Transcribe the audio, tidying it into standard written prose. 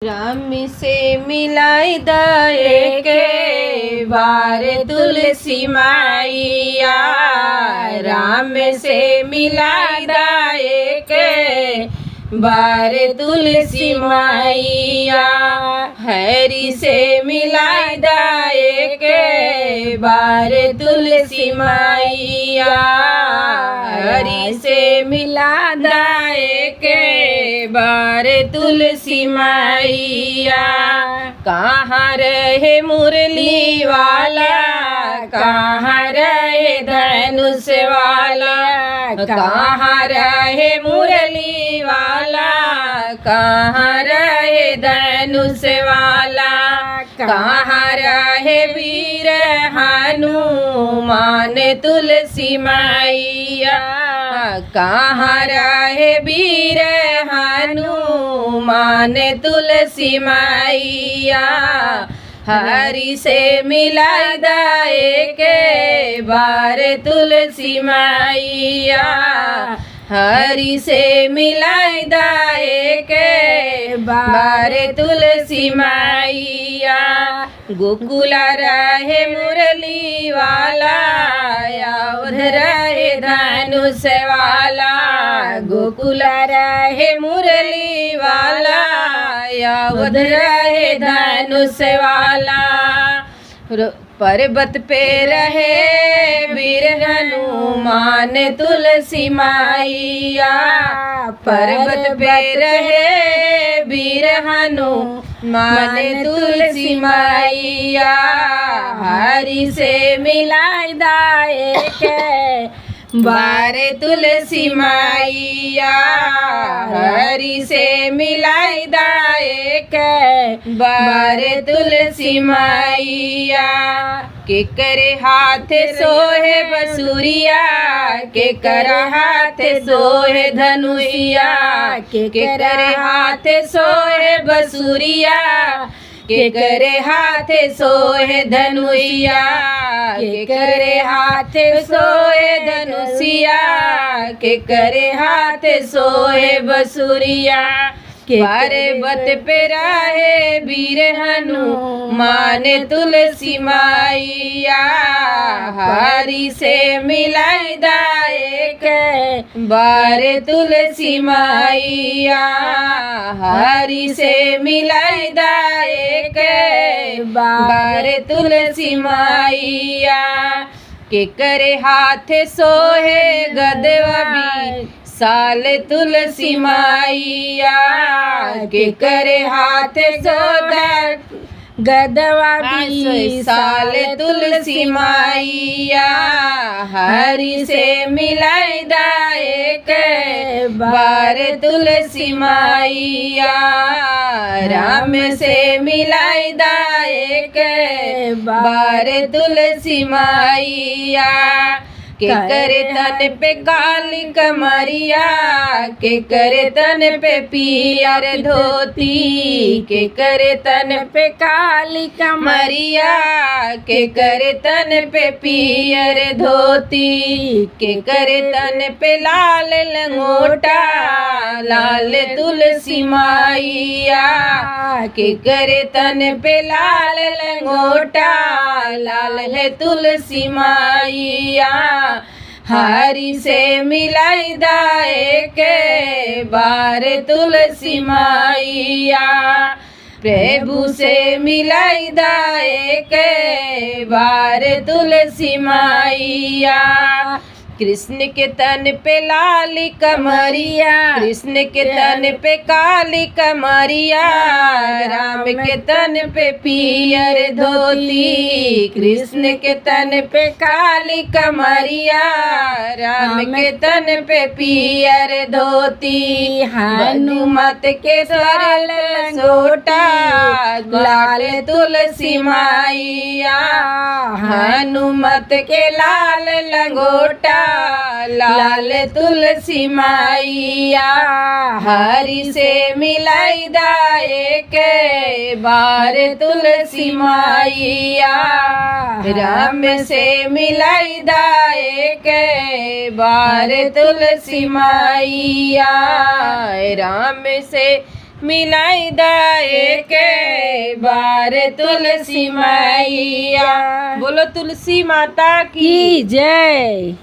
राम से मिलाई दए के बार तुलसी मैया। राम से मिलाई दए के बार तुलसी मैया। हरि से मिलाई दए के बार तुलसी मैया। हरि से मिला दए के बार तुलसी मैया। कहाँ रहे मुरली वाला, कहाँ रहे धनुष वाला, कहाँ रहे मुरली वाला, कहाँ रहे धनुष वाला, कहाँ रहे वीर हनुमान तुलसी मैया। कहाँ रहे वीर हनुमान तुलसी मैया। हरि से मिलाई दए के बार तुलसी मैया। हरि से मिलाई दए के बार तुलसी मैया। गोकुल रहे मुरली वाला, और रहे धनुष वाला। गोकुल रहे मुरली वाला, और रहे धनुष वाला। पर्वत पे रहे वीर हनुमान तुलसी मैया। पर्वत पे रहे वीर हनुमान तुलसी मैया। हरि से मिलाई दए के बार तुलसी मैया। हरि से मिलाई दए के बार तुलसी मैया। के करे हाथ सोहे बसुरिया, के कर हाथ सोहे धनुषिया। के करे हाथ सोहे बसुरिया, के करे हाथ सोहे धनुषिया। के करे हाथ सोहे धनुषिया, के करे हाथ सोहे बसुरिया। पर्वत पे रहे वीर हनुमान तुलसी मैया। हरि से मिलाई दए के बार तुलसी मैया। हरि से मिलाई दए के बार तुलसी मैया। के करे हाथ सोहे गदवा भी साल तुलसी मैया। के करे हाथ सोदा गदवा भी साल तुलसी मैया। हरि से मिलाई दए के बार तुलसी मैया। राम से मिलाई दए के बार तुलसी मैया। के करे तन पे काली कमरिया, के करे तन पे पियर धोती। के करे तन पे काली कमरिया, के करे तन पे पियर धोती। के करे तन पे लाल लंगोटा, लाल तुलसी मैया। के करे तन पे लाल लंगोटा, लाल है तुलसी मैया। हरि से मिलाई दए के बार तुलसी मैया। प्रभु से मिलाई दए के बार तुलसी मैया। कृष्ण के तन पे लाली कमरिया, कृष्ण के तन पे काली कमरिया। राम के तन पे पियर धोती, कृष्ण के तन पे काली कमरिया। राम के तन पे पियर धोती। हनुमत के सरल लंगोटा, लाल तुलसी मैया। हनुमत के लाल लंगोटा, लाल तुलसी मैया। हरि से मिलाई दए के बार तुलसी मैया। राम से मिलाई दए के बार तुलसी मैया। राम से मिलाई दाए के बार तुलसी मैया। बोलो तुलसी माता की की जय।